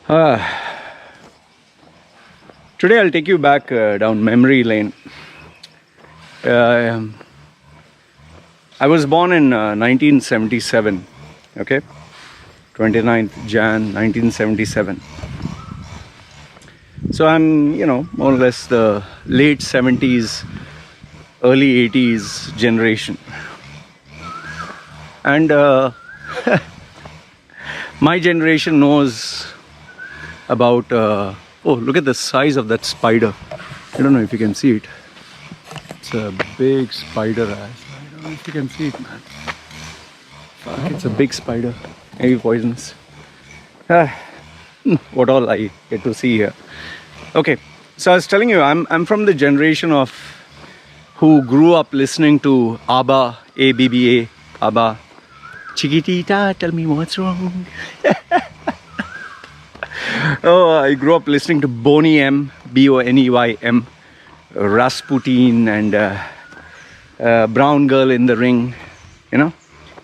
Uh, Today I'll take you back down memory lane. I was born in 1977, okay? 29th Jan 1977. So I'm, more or less the late 70s, early 80s generation. And my generation knows about oh, look at the size of that spider. I don't know if you can see it. It's a big spider. I don't know if you can see it, man. Fuck, it's a big spider. Maybe poisonous. What all I get to see here. Okay, so I was telling you, I'm from the generation of who grew up listening to ABBA, ABBA, ABBA. Chiquitita, tell me what's wrong. Oh, I grew up listening to Boney M, Boneym, Rasputin, and Brown Girl in the Ring.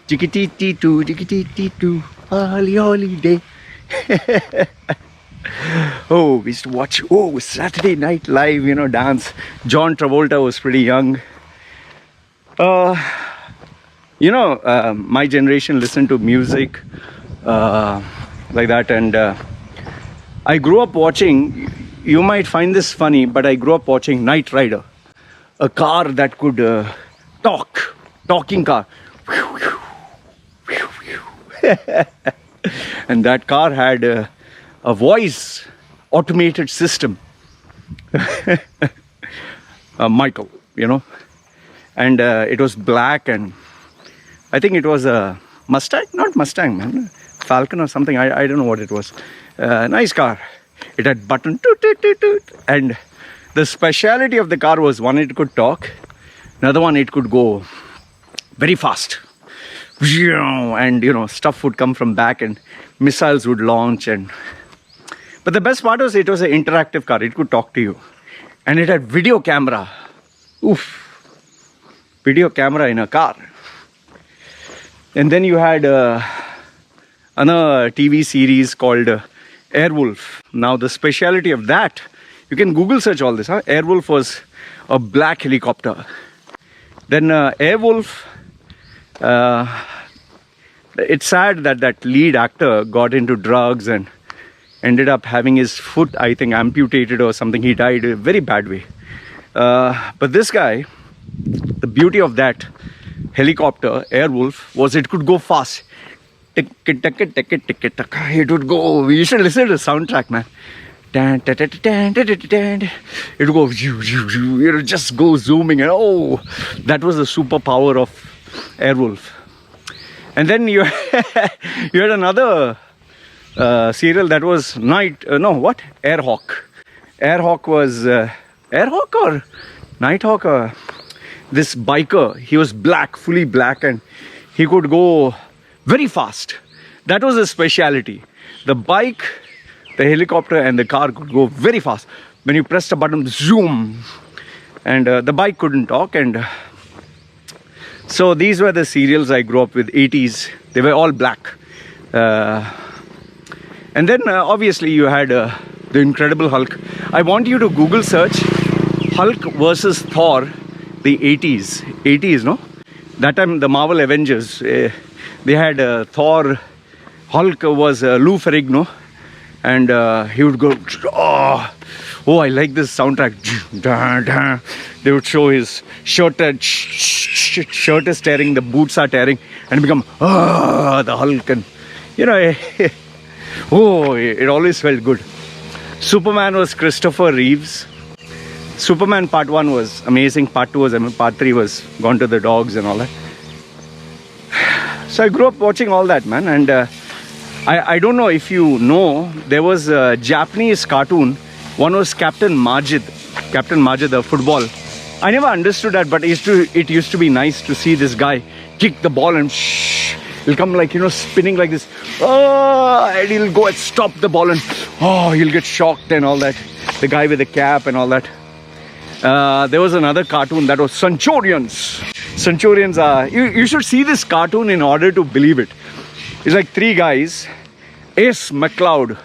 Chiquitititu, holiday. Oh, we used to watch Saturday Night Live, dance. John Travolta was pretty young. My generation listened to music like that, and I grew up watching, you might find this funny, but I grew up watching Knight Rider, a car that could talking car. And that car had a voice automated system. Michael, and it was black, and I think it was a Mustang, not Mustang, man, Falcon or something. I don't know what it was. Nice car. It had button toot, toot, toot, toot. And the speciality of the car was, one, it could talk, another one, it could go very fast, and stuff would come from back and missiles would launch. But the best part was, it was an interactive car. It could talk to you, and it had video camera. Video camera in a car. And then you had another TV series called Airwolf. Now the speciality of that, you can Google search all this. Airwolf was a black helicopter. Then Airwolf, it's sad that lead actor got into drugs and ended up having his foot, I think, amputated or something. He died a very bad way. But this guy, the beauty of that helicopter, Airwolf, was it could go fast. It would go. You should listen to the soundtrack, man. It would go. It would just go zooming, and that was the superpower of Airwolf. And then you had another serial that was Airhawk. Airhawk was Airhawk or Nighthawk or this biker. He was black, fully black, and he could go very fast. That was his speciality. The bike, the helicopter, and the car could go very fast. When you pressed a button, zoom. And the bike couldn't talk. And so these were the serials I grew up with, 80s. They were all black. And then obviously you had the Incredible Hulk. I want you to Google search Hulk versus Thor, the 80s, no? That time the Marvel Avengers, they had Thor. Hulk was Lou Ferrigno, and he would go, I like this soundtrack. They would show his shirt is tearing, the boots are tearing, and become the Hulk, and it always felt good. Superman was Christopher Reeves. Superman part 1 was amazing, part 2 was part 3 was Gone to the Dogs and all that. So I grew up watching all that, man. And I don't know if you know, there was a Japanese cartoon. One was Captain Majid, the football. I never understood that, but it used to be nice to see this guy kick the ball and he'll come like, spinning like this. And he'll go and stop the ball, and he'll get shocked and all that. The guy with the cap and all that. There was another cartoon that was Centurions. Centurions are, you should see this cartoon in order to believe it. It's like three guys. Ace McLeod,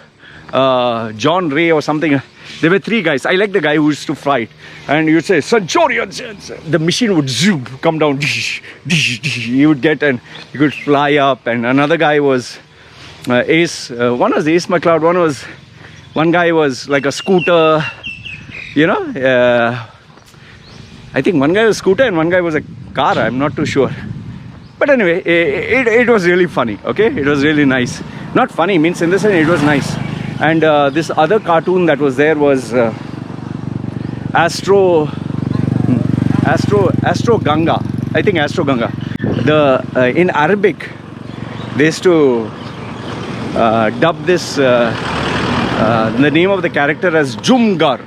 John Ray or something. There were three guys. I like the guy who used to fight. And you'd say, Centurions! The machine would zoom, come down. He would get and he could fly up. And another guy was Ace. One was Ace McLeod. One guy was like a scooter. You know? I think one guy was a scooter and one guy was a car. I'm not too sure. But anyway, it was really funny. Okay? It was really nice. Not funny, means in the sense it was nice. And this other cartoon that was there was Astro Ganga. I think Astro Ganga. In Arabic, they used to dub this the name of the character as Jumgar.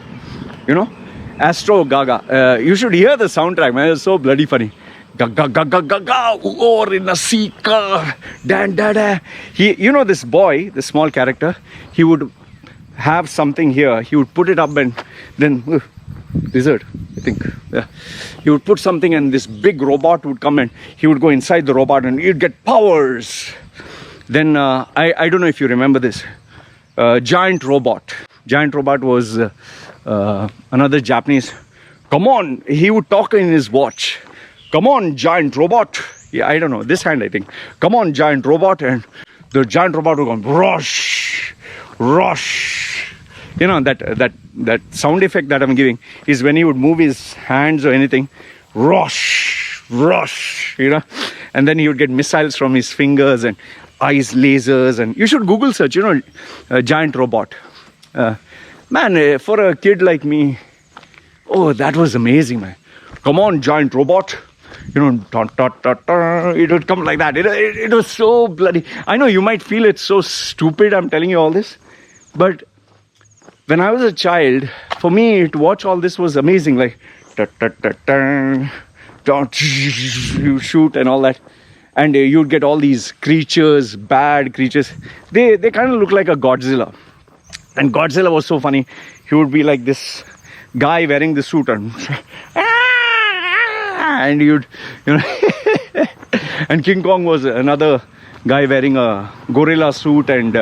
You know, Astro Gaga. You should hear the soundtrack, man. It's so bloody funny. Gaga gaga gaga or in a seeker dan da da. You know, this boy, the small character, he would have something here. He would put it up and then lizard, I think. Yeah. He would put something and this big robot would come and he would go inside the robot and he'd get powers. Then I don't know if you remember this. Giant Robot. Giant Robot was another Japanese. Come on, he would talk in his watch. Come on, Giant Robot. Yeah, I don't know. This hand, I think. Come on, Giant Robot. And the Giant Robot would go, rush, rush. You know, that sound effect that I'm giving is when he would move his hands or anything. Rush, rush, you know. And then he would get missiles from his fingers and eyes lasers. And you should Google search, you know, Giant Robot. Man, for a kid like me, oh, that was amazing, man. Come on, Giant Robot. You know, it would come like that. It was so bloody. I know you might feel it's so stupid, I'm telling you all this. But when I was a child, for me, to watch all this was amazing. Like, you shoot and all that. And you'd get all these creatures, bad creatures. They kind of look like a Godzilla. And Godzilla was so funny. He would be like this guy wearing the suit and you'd, you know, and King Kong was another guy wearing a gorilla suit, and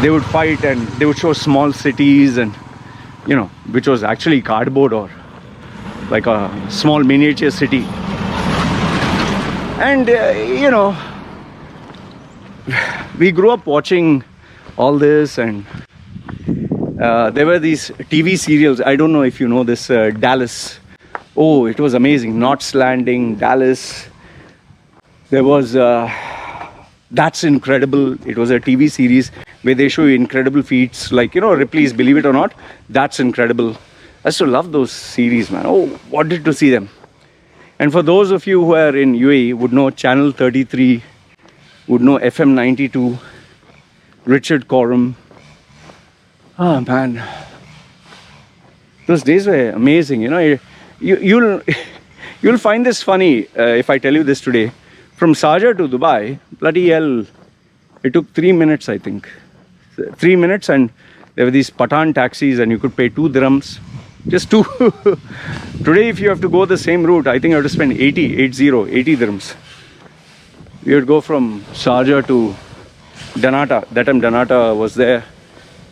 they would fight and they would show small cities, and you know, which was actually cardboard or like a small miniature city. And you know, we grew up watching all this, and there were these TV serials. I don't know if you know this, Dallas. Oh, it was amazing. Knots Landing, Dallas. There was That's Incredible. It was a TV series where they show you incredible feats, like, you know, Ripley's Believe It or Not. That's Incredible. I used to love those series, man. Oh, wanted to see them. And for those of you who are in UAE, would know Channel 33, would know FM 92, Richard Coram. Oh, man. Those days were amazing, you know. You'll find this funny if I tell you this today. From Sharjah to Dubai, bloody hell, it took 3 minutes, I think. 3 minutes, and there were these Pathan taxis, and you could pay 2 dirhams. Just 2. Today, if you have to go the same route, I think you have to spend 80 dirhams. You would go from Sharjah to Danata. That time Danata was there.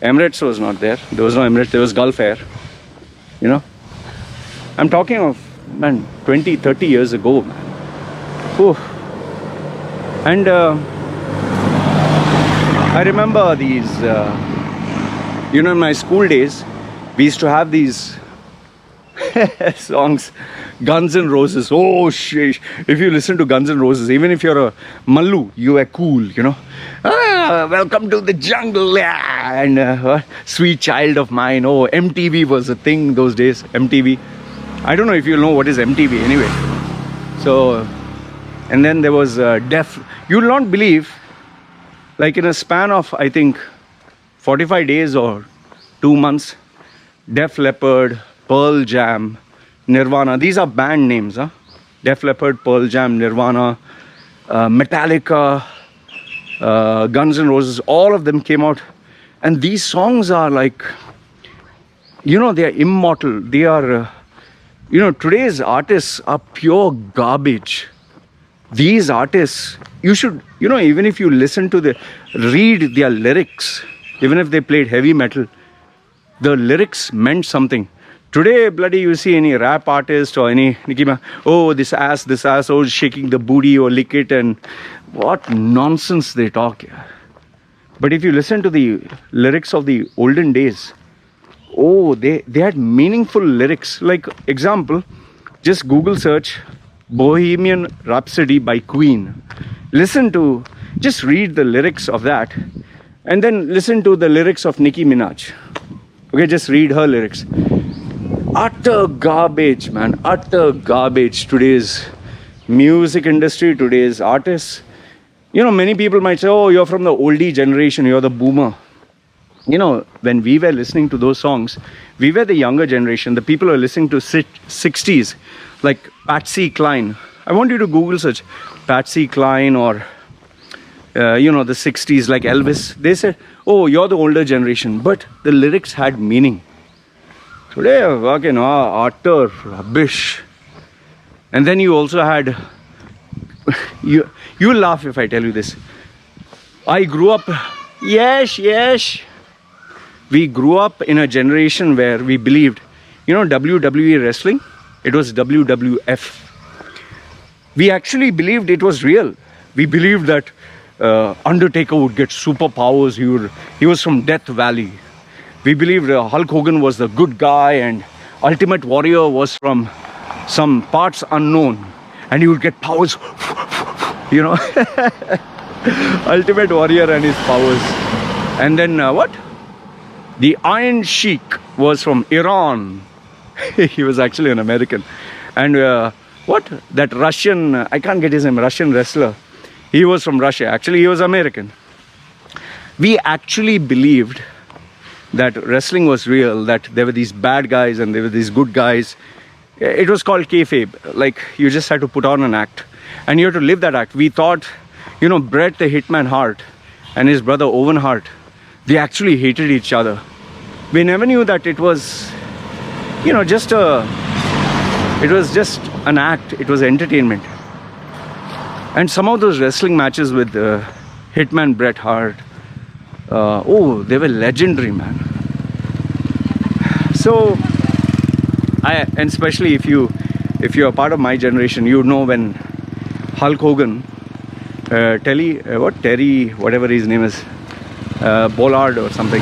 Emirates was not there. There was no Emirates, there was Gulf Air. You know? I'm talking of, man, 20, 30 years ago, man. Whew. And I remember these, you know, in my school days, we used to have these songs, Guns N' Roses. Oh, shit. If you listen to Guns N' Roses, even if you're a Mallu, you are cool, you know. Welcome to the jungle, and Sweet Child of Mine. Oh, MTV was a thing those days, MTV. I don't know if you know what is MTV anyway. So, and then there was Def. You will not believe, like in a span of, I think, 45 days or 2 months, Def Leppard, Pearl Jam, Nirvana. These are band names, huh? Def Leppard, Pearl Jam, Nirvana, Metallica, Guns N' Roses. All of them came out. And these songs are like, you know, they are immortal. They are... you know, today's artists are pure garbage. These artists, you should, you know, even if you listen to read their lyrics, even if they played heavy metal, the lyrics meant something. Today, bloody, you see any rap artist or any Nikima, oh, this ass, oh, shaking the booty or lick it, and what nonsense they talk. But if you listen to the lyrics of the olden days, oh, they had meaningful lyrics. Like, example, just Google search Bohemian Rhapsody by Queen. Just read the lyrics of that, and then listen to the lyrics of Nicki Minaj. Okay, just read her lyrics. Utter garbage, man. Utter garbage. Today's music industry, today's artists. You know, many people might say, oh, you're from the oldie generation, you're the boomer. You know, when we were listening to those songs, we were the younger generation. The people who are listening to 60s, like Patsy Cline. I want you to Google search Patsy Cline or, you know, the 60s, like Elvis. They said, oh, you're the older generation. But the lyrics had meaning. Today, fucking utter rubbish. And then you also had, you laugh if I tell you this. I grew up, yes. We grew up in a generation where we believed, you know, WWE wrestling, it was WWF. We actually believed it was real. We believed that Undertaker would get superpowers. He was from Death Valley. We believed Hulk Hogan was the good guy and Ultimate Warrior was from some parts unknown and he would get powers. You know, Ultimate Warrior and his powers. And then what? The Iron Sheik was from Iran. He was actually an American. And what? That Russian, I can't get his name, Russian wrestler. He was from Russia. Actually, he was American. We actually believed that wrestling was real, that there were these bad guys and there were these good guys. It was called kayfabe. Like, you just had to put on an act. And you had to live that act. We thought, you know, Bret the Hitman Hart and his brother Owen Hart, they actually hated each other. We never knew that it was, you know, it was just an act. It was entertainment. And some of those wrestling matches with Hitman Bret Hart, oh, they were legendary, man. So, and especially if you're a part of my generation, you know when Hulk Hogan, Terry, whatever his name is, Bollard or something,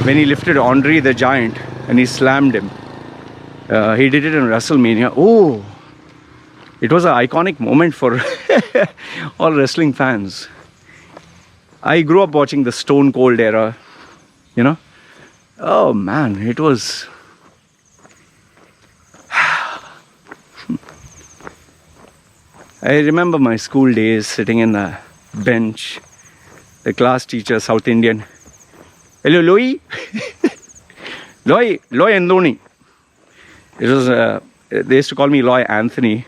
when he lifted Andre the Giant and he slammed him, he did it in WrestleMania. Oh, it was an iconic moment for all wrestling fans. I grew up watching the Stone Cold era, you know. Oh man, it was... I remember my school days sitting in the bench, the class teacher, South Indian. Hello, Loy. Loy Andoni. It was, they used to call me Loy Anthony.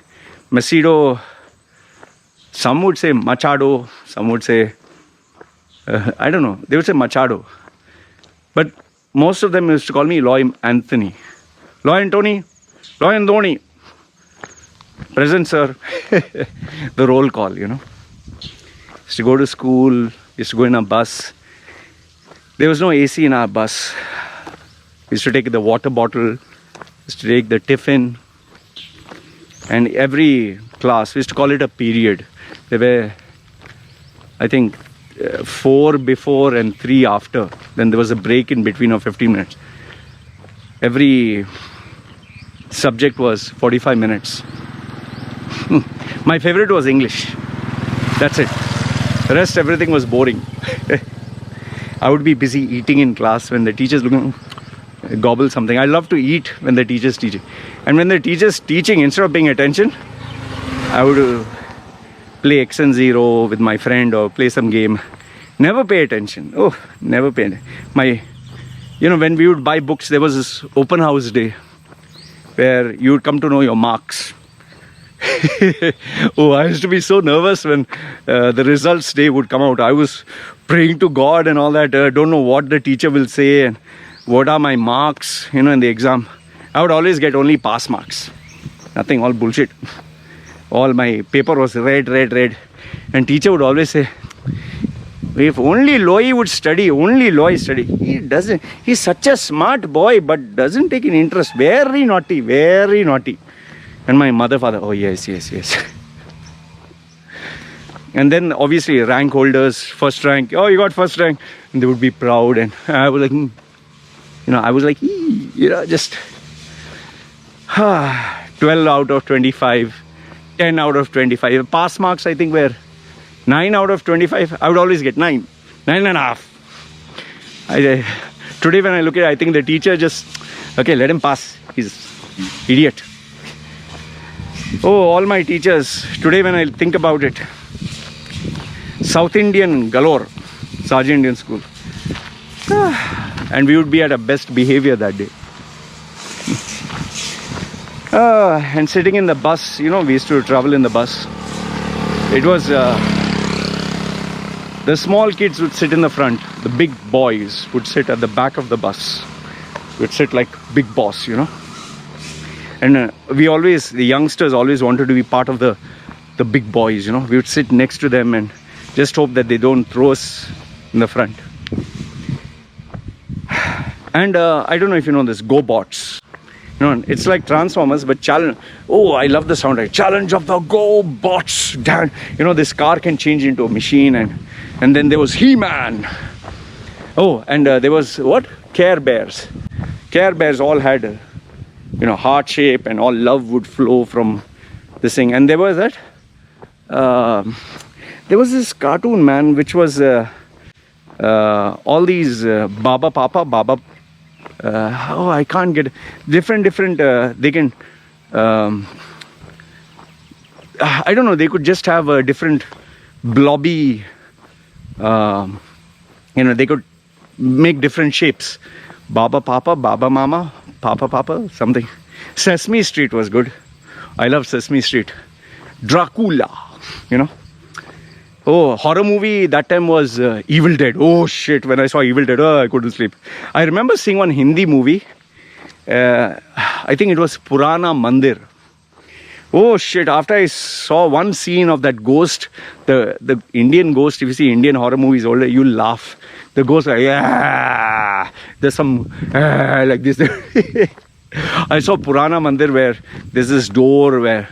Machedo, some would say Machado, some would say, I don't know, they would say Machado. But most of them used to call me Loy Anthony. Loy Antony, Loy Andoni. Present, sir. The roll call, you know. Used to go to school, used to go in a bus. There was no AC in our bus. We used to take the water bottle, used to take the tiffin. And every class, we used to call it a period. There were, I think, 4 before and 3 after. Then there was a break in between of 15 minutes. Every subject was 45 minutes. My favorite was English. That's it. The rest, everything was boring. I would be busy eating in class when the teacher's looking, gobble something. I love to eat when the teacher's teaching. And when the teacher's teaching, instead of paying attention, I would play X and Zero with my friend or play some game. Never pay attention. Oh, never pay attention. You know, when we would buy books, there was this open house day where you would come to know your marks. Oh, I used to be so nervous when the results day would come out. I was praying to God and all that. Don't know what the teacher will say and what are my marks, you know, in the exam. I would always get only pass marks. Nothing, all bullshit. All my paper was red. And teacher would always say, If only Loy would study, only Loy study. He doesn't. He's such a smart boy, but doesn't take an interest. Very naughty, very naughty. And my mother, father, oh yes, yes, yes. And then obviously rank holders, first rank. Oh, you got first rank, and they would be proud. And I was like, I was like, just 12 out of 25, 10 out of 25. Pass marks, I think, were 9 out of 25. I would always get 9, 9.5. Today when I look at it, I think the teacher just, okay, let him pass. He's idiot. Oh, all my teachers, today when I think about it, South Indian galore, Sergeant Indian School. And we would be at our best behavior that day. And sitting in the bus, we used to travel in the bus. It was, the small kids would sit in the front. The big boys would sit at the back of the bus. Would sit like big boss, And the youngsters always wanted to be part of the big boys, We would sit next to them and just hope that they don't throw us in the front. And I don't know if you know this, GoBots. It's like Transformers, but challenge. Oh, I love the sound. Challenge of the GoBots. This car can change into a machine. And then there was He-Man. Oh, and there was what? Care Bears. Care Bears all had, heart shape, and all love would flow from this thing. And there was that. There was this cartoon, man, which was all these Baba Papa, Baba. I can't get different. They can. I don't know. They could just have a different blobby. They could make different shapes. Baba Papa, Baba Mama, Papa Papa, something. Sesame Street was good. I love Sesame Street. Dracula, Oh, horror movie that time was Evil Dead. Oh shit, when I saw Evil Dead, I couldn't sleep. I remember seeing one Hindi movie. I think it was Purana Mandir. Oh shit, after I saw one scene of that ghost, the Indian ghost, if you see Indian horror movies older, you laugh. The ghost like, yeah, there's some like this. I saw Purana Mandir where there's this door where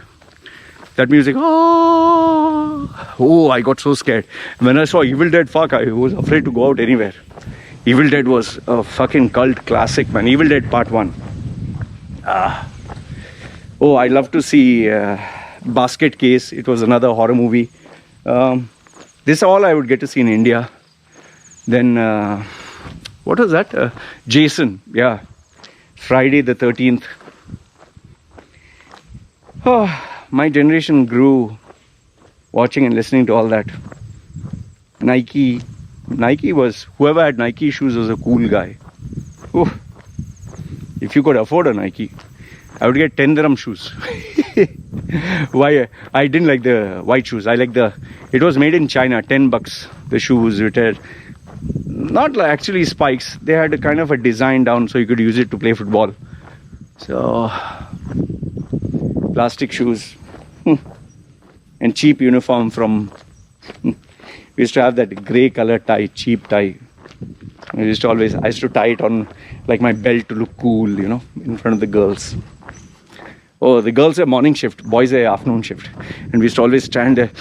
that music, oh, I got so scared. When I saw Evil Dead, I was afraid to go out anywhere. Evil Dead was a fucking cult classic, man. Evil Dead Part 1. Oh, I love to see Basket Case. It was another horror movie. This all I would get to see in India. Then, what was that? Jason, yeah. Friday the 13th. Oh, my generation grew watching and listening to all that. Nike was, whoever had Nike shoes was a cool guy. Ooh. If you could afford a Nike, I would get 10 dirham shoes. Why? I didn't like the white shoes. I like it was made in China, 10 bucks. The shoes, it had not like actually spikes. They had a kind of a design down so you could use it to play football. So, plastic shoes. And cheap uniform from, we used to have that grey color tie, cheap tie. I used to tie it on like my belt to look cool, in front of the girls. Oh, the girls are morning shift, boys are afternoon shift. And we used to always stand there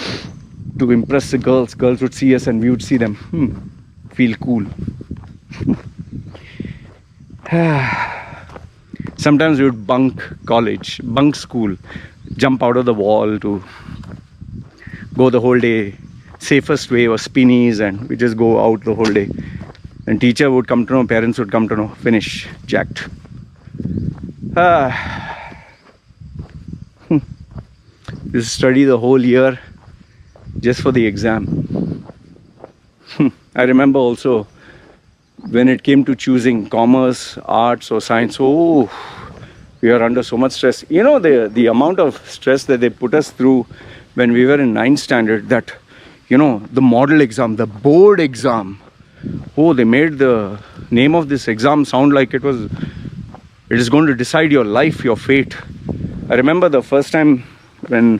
to impress the girls. Girls would see us and we would see them. Feel cool. Sometimes we would bunk college, bunk school, jump out of the wall to go the whole day. Safest way was spinnies, and we just go out the whole day. And teacher would come to know, parents would come to know, finish, jacked. You study the whole year just for the exam. I remember also when it came to choosing commerce, arts or science, we are under so much stress. The amount of stress that they put us through when we were in 9th standard, that, the model exam, the board exam. Oh, they made the name of this exam sound like it is going to decide your life, your fate. I remember the first time when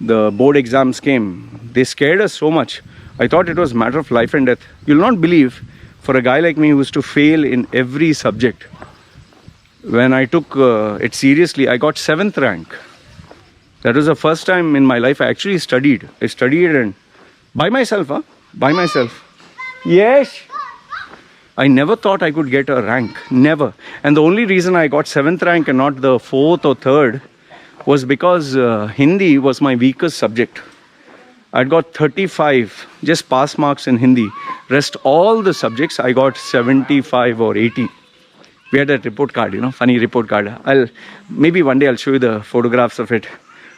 the board exams came, they scared us so much. I thought it was a matter of life and death. You'll not believe, for a guy like me who used to fail in every subject, when I took it seriously, I got 7th rank. That was the first time in my life I actually studied. I studied and by myself, by myself. Yes. I never thought I could get a rank. Never. And the only reason I got 7th rank and not the 4th or 3rd was because Hindi was my weakest subject. I'd got 35, just pass marks in Hindi. Rest all the subjects, I got 75 or 80. We had a report card, funny report card. Maybe one day I'll show you the photographs of it.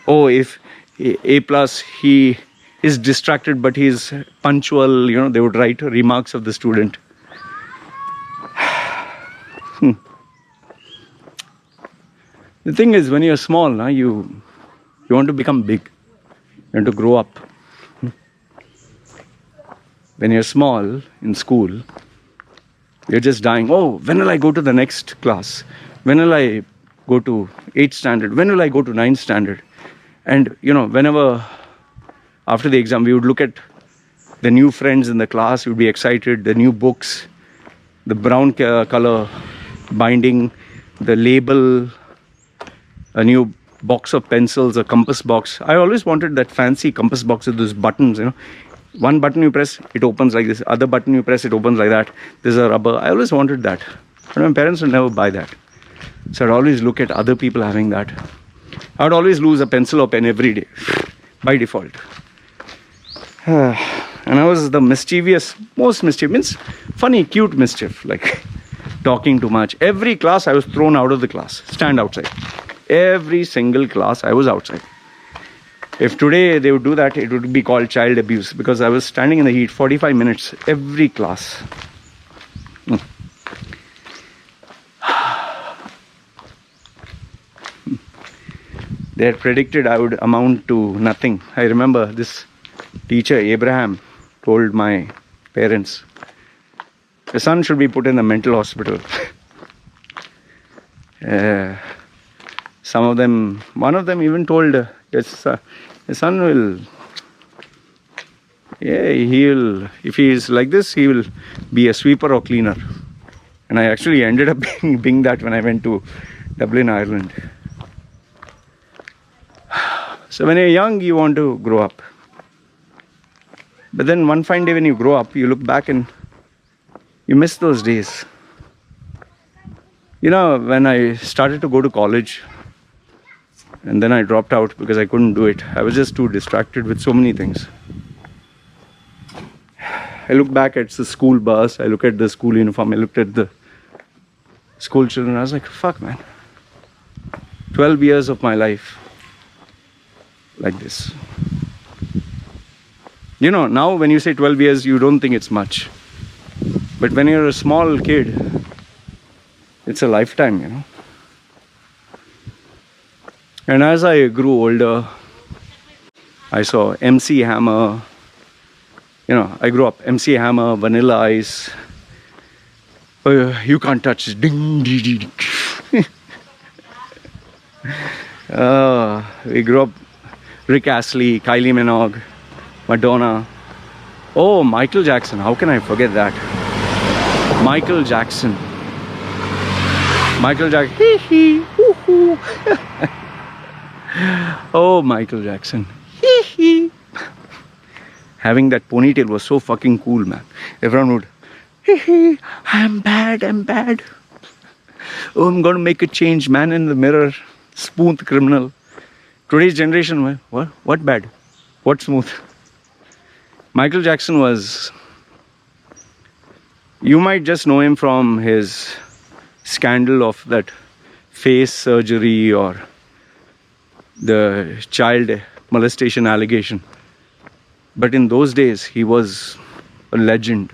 Oh, if A plus, he is distracted but he's punctual, they would write remarks of the student. The thing is, when you're small, you want to become big. You want to grow up. When you're small in school, you're just dying. Oh, when will I go to the next class? When will I go to 8th standard? When will I go to 9th standard? And, whenever after the exam, we would look at the new friends in the class, we would be excited, the new books, the brown color binding, the label, a new box of pencils, a compass box. I always wanted that fancy compass box with those buttons, One button you press, it opens like this. Other button you press, it opens like that. There's a rubber. I always wanted that. But my parents would never buy that. So I'd always look at other people having that. I would always lose a pencil or pen every day, by default. And I was the most mischievous, means funny, cute mischief, like talking too much. Every class I was thrown out of the class, stand outside. Every single class I was outside. If today they would do that, it would be called child abuse, because I was standing in the heat 45 minutes every class. They had predicted I would amount to nothing. I remember this teacher, Abraham, told my parents, the son should be put in a mental hospital. One of them even told, yes, the son will, if he is like this, he will be a sweeper or cleaner. And I actually ended up being that when I went to Dublin, Ireland. So when you're young, you want to grow up. But then one fine day when you grow up, you look back and you miss those days. When I started to go to college, and then I dropped out because I couldn't do it. I was just too distracted with so many things. I look back at the school bus, I look at the school uniform, I looked at the school children, I was like, fuck man. 12 years of my life like this. Now when you say 12 years, you don't think it's much. But when you're a small kid, it's a lifetime, And as I grew older, I saw MC Hammer. I grew up MC Hammer, Vanilla Ice. You can't touch it. Ding, ding, ding. We grew up Rick Astley, Kylie Minogue, Madonna. Oh, Michael Jackson. How can I forget that? Michael Jackson. Hee hee, hoo hoo. Oh, Michael Jackson. Hee hee. Having that ponytail was so fucking cool, man. Everyone would, hee hee, I'm bad. Oh, I'm gonna make a change, man in the mirror. Smooth criminal. Today's generation, what bad? What smooth? Michael Jackson was, you might just know him from his scandal of that face surgery or the child molestation allegation. But in those days, he was a legend.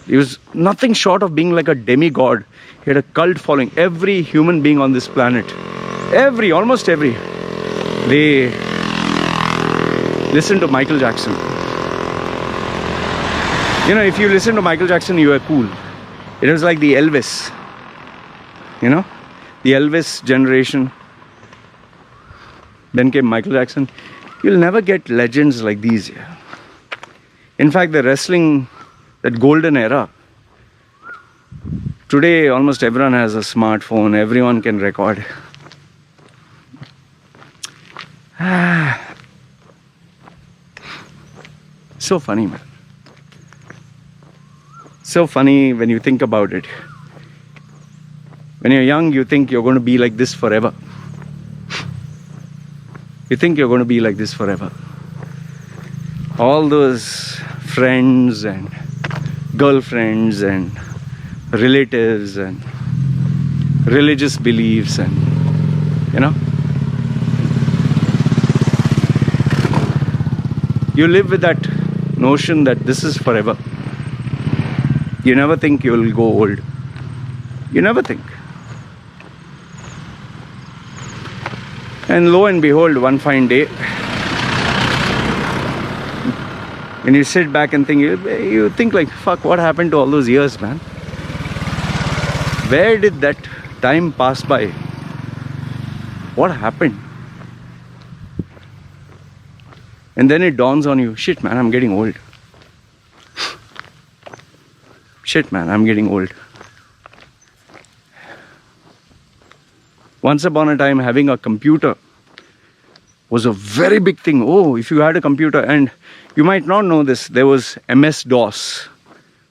He was nothing short of being like a demigod. He had a cult following. Every human being on this planet, almost every, they listen to Michael Jackson. If you listen to Michael Jackson, you are cool. It was like the Elvis, the Elvis generation. Then came Michael Jackson. You'll never get legends like these. In fact, the wrestling, that golden era, today almost everyone has a smartphone, everyone can record. So funny, man. So funny when you think about it. When you're young, you think you're going to be like this forever. You think you're going to be like this forever. All those friends and girlfriends and relatives and religious beliefs and, you know, you live with that notion that this is forever. You never think you'll go old. You never think. And lo and behold, one fine day, when you sit back and think, you think like, fuck, what happened to all those years, man? Where did that time pass by? What happened? And then it dawns on you, shit, man, I'm getting old. Shit, man, I'm getting old. Once upon a time, having a computer was a very big thing. Oh, if you had a computer, and you might not know this, there was MS-DOS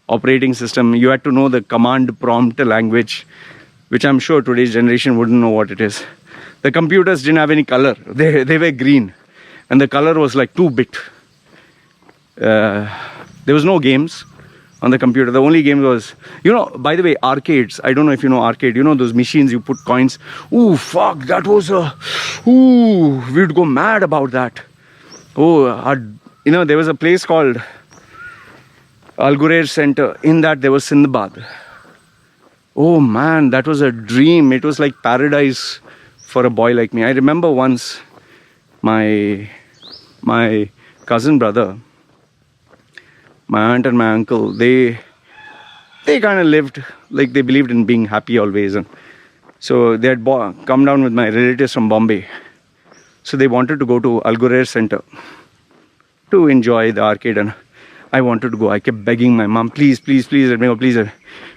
operating system. You had to know the command prompt language, which I'm sure today's generation wouldn't know what it is. The computers didn't have any color. They were green. And the color was like 2-bit. There was no games on the computer. The only game was, you know, by the way, arcades. I don't know if you know arcade. You know those machines you put coins. Ooh, fuck, that was a... Ooh, we would go mad about that. Oh, you know, there was a place called Al Center. In that there was Sindbad. Oh man, that was a dream. It was like paradise for a boy like me. I remember once my cousin brother, my aunt and my uncle, they kind of lived like they believed in being happy always. And so they had come down with my relatives from Bombay. So they wanted to go to Al Center to enjoy the arcade, and I wanted to go. I kept begging my mom, please, please, please, let me go, please.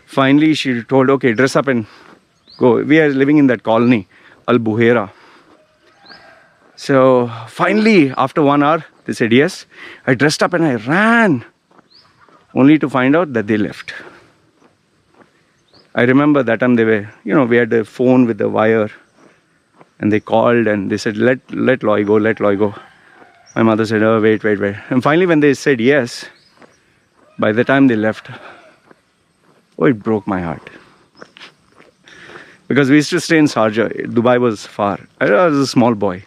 Finally, she told, okay, dress up and go. We are living in that colony, Al Buhera. So finally, after 1 hour, they said yes. I dressed up and I ran, only to find out that they left. I remember that time they were, you know, we had the phone with the wire, and they called and they said, let Loy go, let Loy go. My mother said, oh, wait. And finally, when they said yes, by the time they left, oh, it broke my heart. Because we used to stay in Sharjah. Dubai was far. I was a small boy.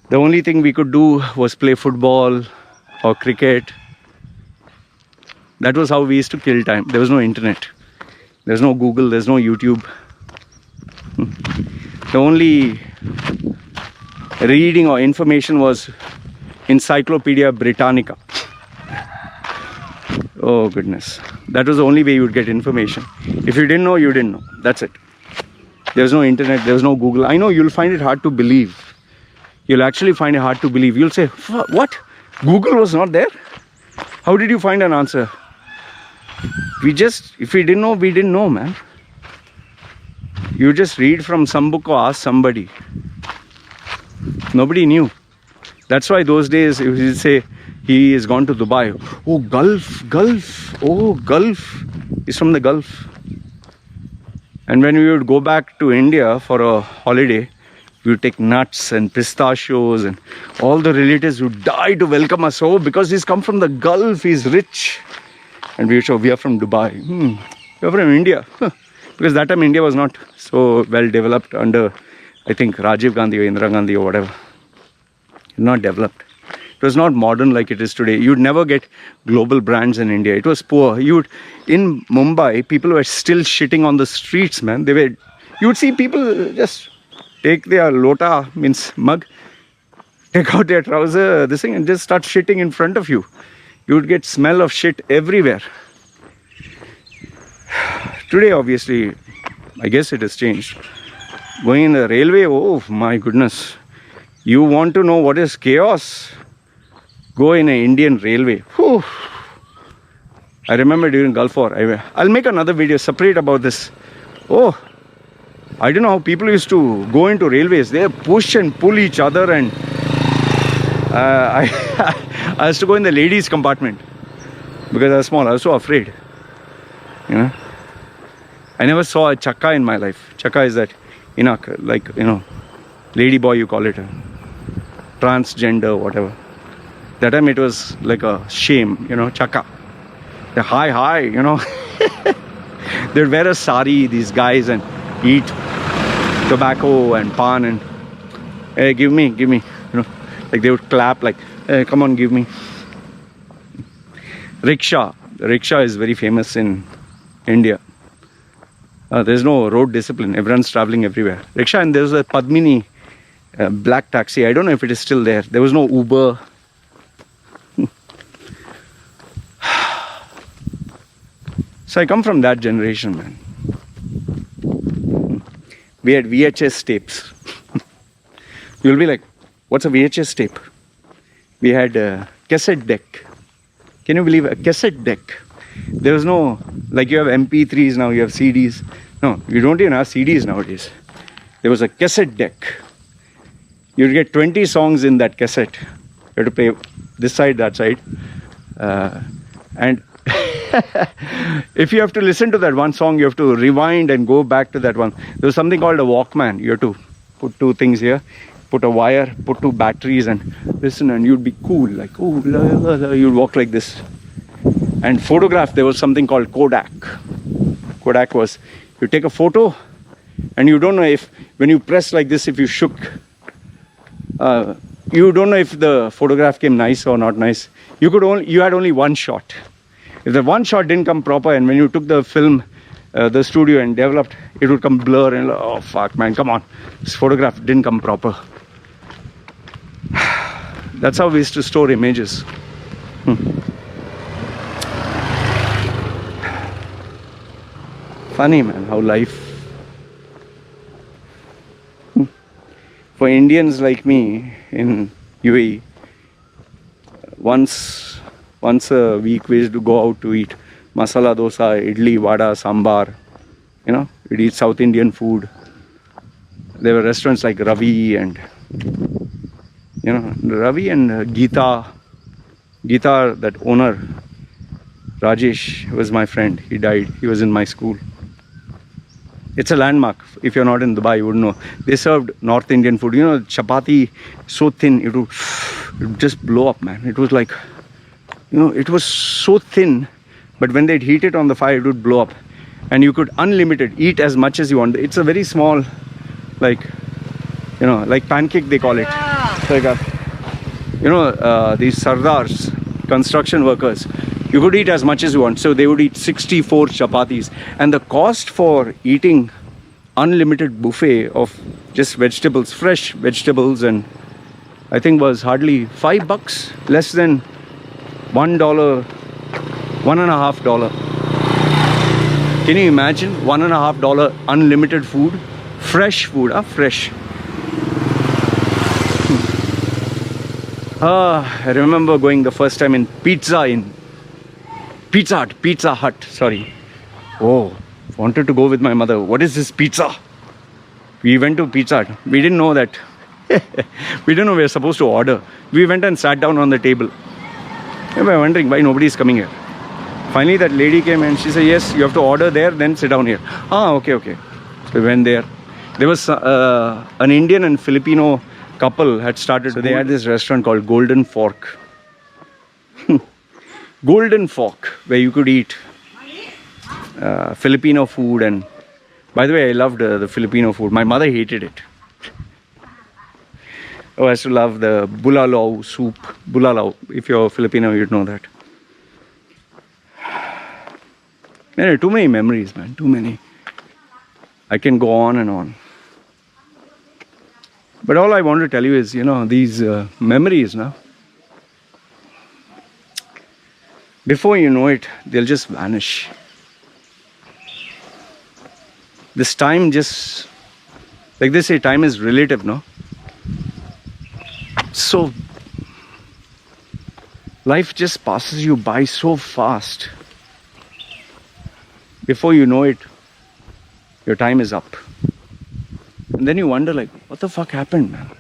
The only thing we could do was play football or cricket. That was how we used to kill time. There was no internet. There's no Google. There's no YouTube. The only reading or information was Encyclopedia Britannica. Oh goodness. That was the only way you would get information. If you didn't know, you didn't know. That's it. There was no internet. There was no Google. I know you'll find it hard to believe. You'll actually find it hard to believe. You'll say, what? Google was not there? How did you find an answer? If we didn't know, we didn't know, man. You just read from some book or ask somebody. Nobody knew. That's why those days, if you say, he is gone to Dubai. Oh, Gulf. Oh, Gulf. He's from the Gulf. And when we would go back to India for a holiday, we would take nuts and pistachios, and all the relatives would die to welcome us. Oh, because he's come from the Gulf, he's rich. And we would show, we are from Dubai. We're from India. Because that time India was not so well developed under, I think, Rajiv Gandhi or Indira Gandhi or whatever. Not developed. It was not modern like it is today. You'd never get global brands in India. It was poor. In Mumbai, people were still shitting on the streets, man. You would see people just take their lota, means mug, take out their trouser, this thing, and just start shitting in front of you. You would get smell of shit everywhere. Today, obviously, I guess it has changed. Going in the railway, oh my goodness. You want to know what is chaos? go in an Indian railway. Whew. I remember during Gulf War. I'll make another video separate about this. Oh, I don't know how people used to go into railways. They push and pull each other, and I used to go in the ladies' compartment because I was small. I was so afraid. You know, I never saw a chakka in my life. Chakka is that, like, lady boy, you call it, transgender, whatever. That time it was like a shame, chakka. The hi, They'd wear a sari, these guys, and eat tobacco and pan and, hey, give me, like they would clap like, hey, come on, give me. Rickshaw. Rickshaw is very famous in India. There's no road discipline. Everyone's traveling everywhere. Rickshaw, and there's a Padmini black taxi. I don't know if it is still there. There was no Uber. So I come from that generation, man. We had VHS tapes. You'll be like, what's a VHS tape? We had a cassette deck. Can you believe a cassette deck? There was no, like you have MP3s now, you have CDs. No, you don't even have CDs nowadays. There was a cassette deck. You'd get 20 songs in that cassette. You had to play this side, that side. And if you have to listen to that one song, you have to rewind and go back to that one. There was something called a Walkman. You have to put two things here, put a wire, put two batteries, and listen, and you'd be cool, like, oh, la, la, la. You'd walk like this. And photograph, there was something called Kodak. Kodak was, you take a photo, and you don't know if, when you press like this, if you shook, you don't know if the photograph came nice or not nice. You had only one shot. If the one shot didn't come proper, and when you took the film, the studio and developed, it would come blur, and oh fuck, man, come on, this photograph didn't come proper. That's how we used to store images. Funny, man, how life. For Indians like me in UAE, once a week we used to go out to eat masala dosa, idli, vada, sambar. We'd eat South Indian food. There were restaurants like Ravi and Geeta. Geeta, that owner, Rajesh, was my friend. He died. He was in my school. It's a landmark. If you're not in Dubai, you wouldn't know. They served North Indian food. Chapati, so thin, it would just blow up, man. It was like, it was so thin, but when they'd heat it on the fire, it would blow up. And you could unlimited eat as much as you want. It's a very small, like pancake, they call it. It's like these sardars, construction workers, you could eat as much as you want. So they would eat 64 chapatis. And the cost for eating unlimited buffet of just vegetables, fresh vegetables, and I think was hardly $5, less than $1, $1.50. Can you imagine? $1.50 unlimited food, fresh food, fresh. I remember going the first time in Pizza Hut, sorry. Oh, wanted to go with my mother. What is this pizza? We went to Pizza Hut. We didn't know that. We didn't know we were supposed to order. We went and sat down on the table. We were wondering why nobody is coming here. Finally, that lady came and she said, yes, you have to order there, then sit down here. Okay. So we went there. There was an Indian and Filipino couple had started. So they had this restaurant called Golden Fork. Golden Fork, where you could eat Filipino food. And by the way, I loved the Filipino food. My mother hated it. I used to love the bulalo soup. Bulalo, if you're Filipino, you'd know that. Man, too many memories, man. Too many. I can go on and on. But all I want to tell you is, these memories now, before you know it, they'll just vanish. This time just, like they say, time is relative, no? So, Life just passes you by so fast. Before you know it, your time is up. And then you wonder, like, what the fuck happened, man?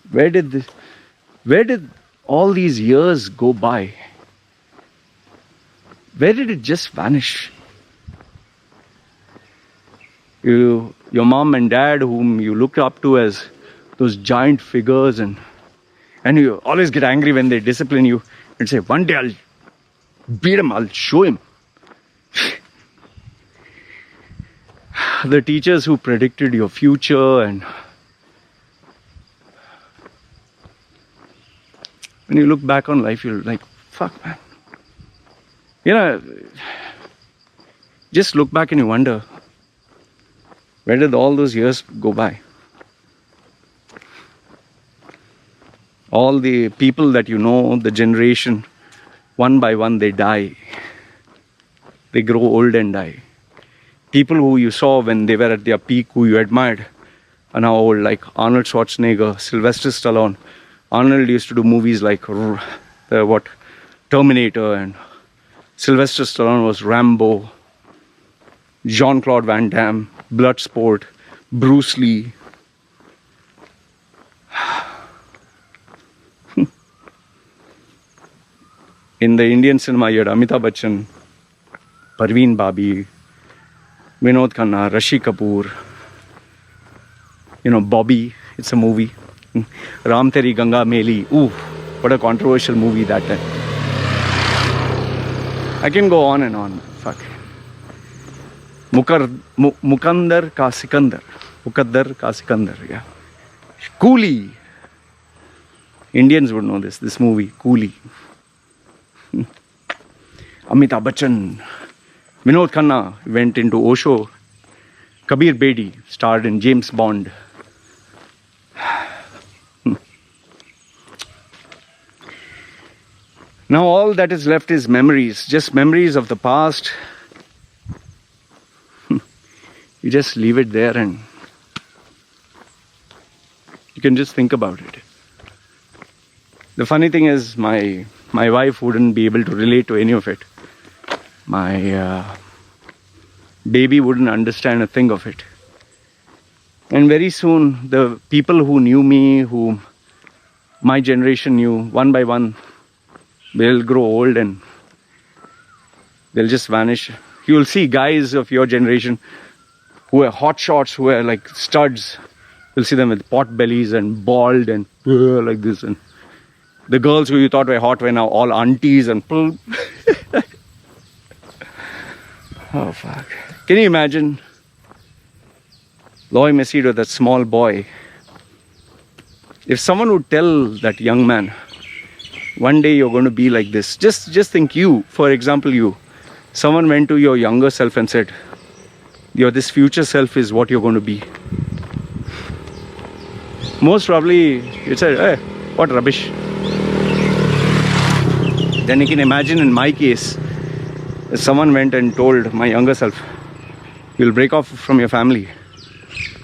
Where did all these years go by? Where did it just vanish? Your mom and dad, whom you looked up to as those giant figures, and you always get angry when they discipline you and say, one day I'll beat him, I'll show him. The teachers who predicted your future, and when you look back on life, you're like, fuck, man. You know, just look back and you wonder, where did all those years go by? All the people that you know, the generation, one by one, they die. They grow old and die. People who you saw when they were at their peak, who you admired, are now old, like Arnold Schwarzenegger, Sylvester Stallone. Arnold used to do movies like Terminator, and Sylvester Stallone was Rambo, Jean-Claude Van Damme, Bloodsport, Bruce Lee. In the Indian cinema, you had Amitabh Bachchan, Parveen Babi, Vinod Khanna, Rishi Kapoor, Bobby, it's a movie. Ram Teri Ganga Meli, ooh, what a controversial movie that time. I can go on and on, fuck. Mukaddar Ka Sikandar, yeah. Coolie. Indians would know this movie, Coolie. Amitabh Bachchan, Vinod Khanna went into Osho. Kabir Bedi starred in James Bond. Now all that is left is memories, just memories of the past. You just leave it there and you can just think about it. The funny thing is, my wife wouldn't be able to relate to any of it. My baby wouldn't understand a thing of it. And very soon, the people who knew me, whom my generation knew, one by one, they'll grow old and they'll just vanish. You'll see guys of your generation who are hot shots, who are like studs. You'll see them with pot bellies and bald and like this. And the girls who you thought were hot were now all aunties and oh fuck. Can you imagine Loy Machedo, that small boy? If someone would tell that young man, one day you're going to be like this. Just think, you, for example, you. Someone went to your younger self and said, this future self is what you're going to be. Most probably you'd say, hey, what rubbish. Then you can imagine in my case, if someone went and told my younger self, you'll break off from your family.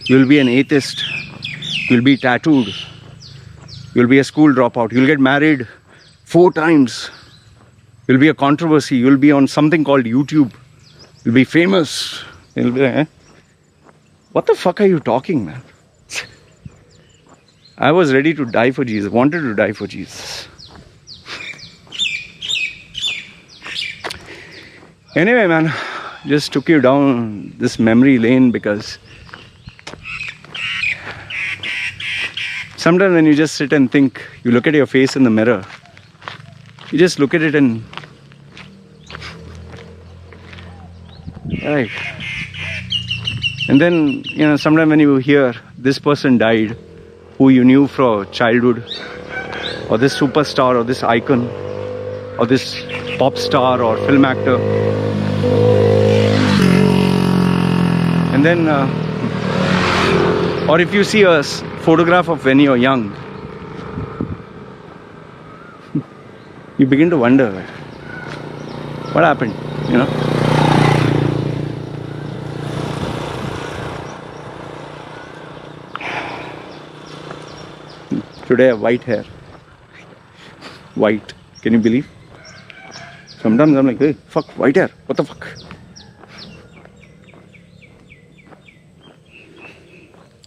You'll be an atheist. You'll be tattooed. You'll be a school dropout. You'll get married 4 times. You'll be a controversy. You'll be on something called YouTube. You'll be famous. You'll be like, what the fuck are you talking, man? I was ready to die for Jesus, wanted to die for Jesus. Anyway, man, just took you down this memory lane because sometimes when you just sit and think, you look at your face in the mirror, you just look at it and right. And then, sometimes when you hear this person died, who you knew from childhood, or this superstar, or this icon, or this pop star or film actor, and then, or if you see a photograph of when you're young, you begin to wonder, what happened, Today I have white hair. white. Can you believe? Sometimes I'm like, hey, fuck, white hair. What the fuck?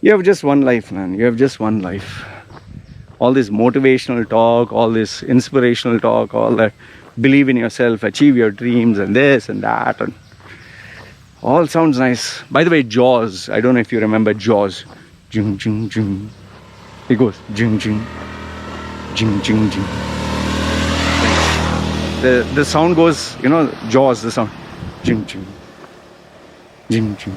You have just one life, man. You have just one life. All this motivational talk, all this inspirational talk, all that. Believe in yourself, achieve your dreams, and this and that. And all sounds nice. By the way, Jaws. I don't know if you remember Jaws. Jing, jing, jing. It goes jing, jing. Jing, jing, jing. The sound goes, you know, Jaws, the sound. Jing, jing. Jing, jing.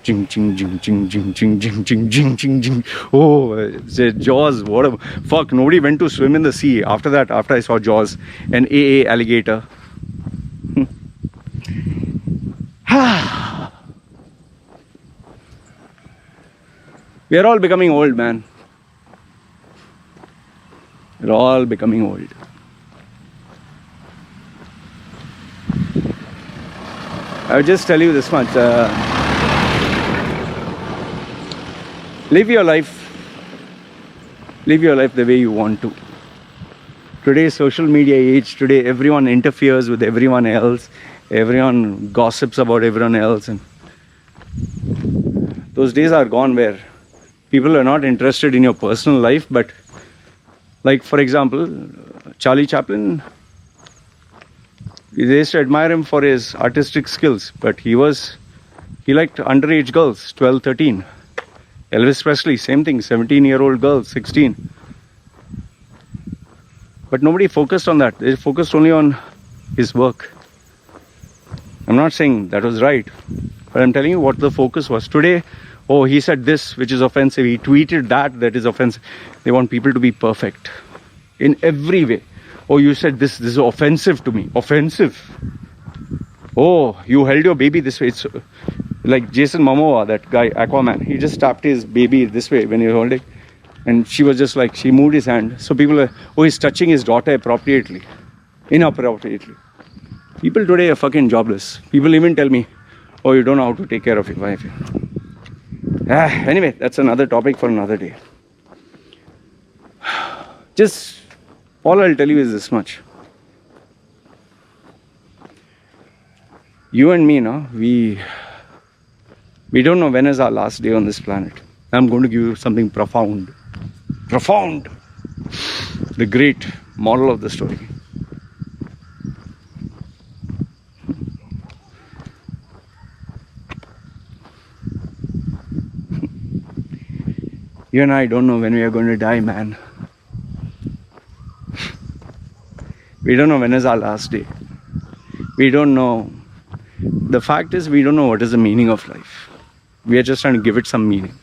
Jing, jing, jing, jing, jing, jing, jing, jing, jing, jing, jing. Oh, Jaws, what a fuck. Nobody went to swim in the sea after that, after I saw Jaws. An AA alligator. We are all becoming old, man. We're all becoming old. I would just tell you this much. Live your life the way you want to. Today's social media age, today everyone interferes with everyone else. Everyone gossips about everyone else. And those days are gone where people are not interested in your personal life. But like, for example, Charlie Chaplin, they used to admire him for his artistic skills. But he liked underage girls, 12, 13. Elvis Presley, same thing, 17-year-old girl, 16. But nobody focused on that. They focused only on his work. I'm not saying that was right, but I'm telling you what the focus was. Today, oh, he said this, which is offensive. He tweeted that is offensive. They want people to be perfect in every way. Oh, you said this is offensive to me. Offensive. Oh, you held your baby this way. It's like Jason Momoa, that guy, Aquaman. He just tapped his baby this way when he was holding. And she was just like, she moved his hand. So people are, oh, he's touching his daughter inappropriately. People today are fucking jobless. People even tell me, oh, you don't know how to take care of your wife. Anyway, that's another topic for another day. Just, all I'll tell you is this much. You and me, no, we don't know when is our last day on this planet. I'm going to give you something profound. Profound! The great moral of the story. You and I don't know when we are going to die, man. We don't know when is our last day. We don't know. The fact is, we don't know what is the meaning of life. We are just trying to give it some meaning.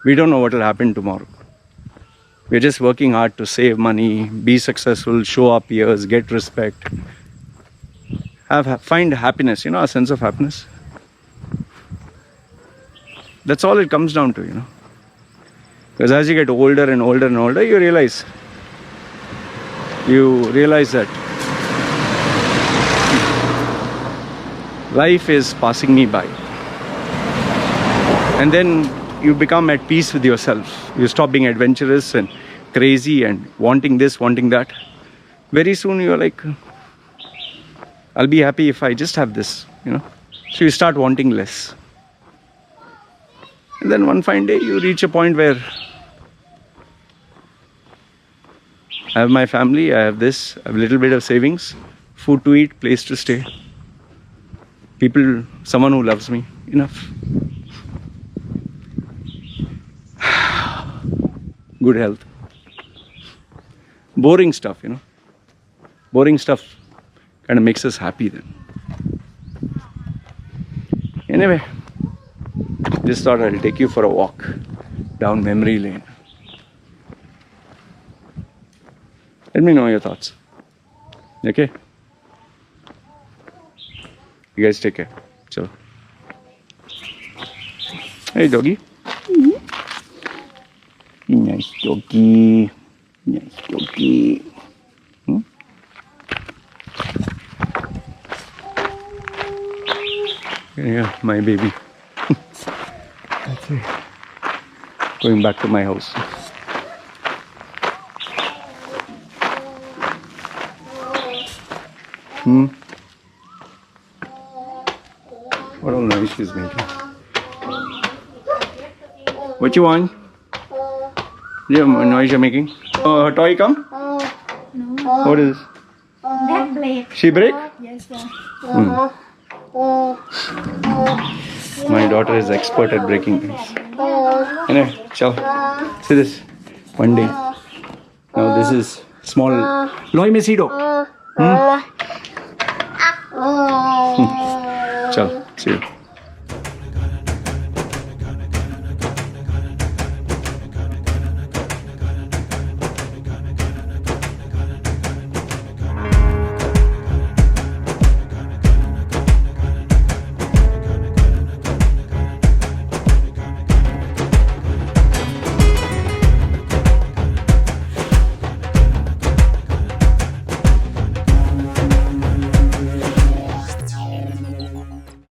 We don't know what will happen tomorrow. We're just working hard to save money, be successful, show our peers, get respect. Find happiness, a sense of happiness. That's all it comes down to, Because as you get older and older and older, you realize that life is passing me by. And then you become at peace with yourself. You stop being adventurous and crazy and wanting this, wanting that. Very soon you're like, I'll be happy if I just have this, So you start wanting less. And then one fine day you reach a point where I have my family, I have this, I have a little bit of savings, food to eat, place to stay. People, someone who loves me, enough. Good health. Boring stuff, Boring stuff kind of makes us happy then. Anyway, just thought I'll take you for a walk down memory lane. Let me know your thoughts. Okay? You guys take care. Chalo. Hey, doggy. Nice doggy. Nice doggy. Yeah, my baby. That's it. Going back to my house. Hmm. What all noise she's making? What you want? Yeah, noise you're making. Her toy come? No. What is this? That blade. She break? Yes, sir. My daughter is expert at breaking things. Anyway, chal. See this. One day. Now this is small. Loy Machedo. Chal. See you.